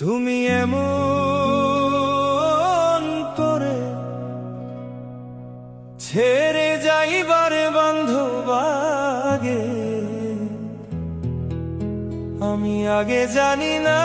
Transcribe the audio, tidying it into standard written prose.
তুমি এমন করে ছেড়ে যাইবারে বান্ধব আগে, আমি আগে জানি না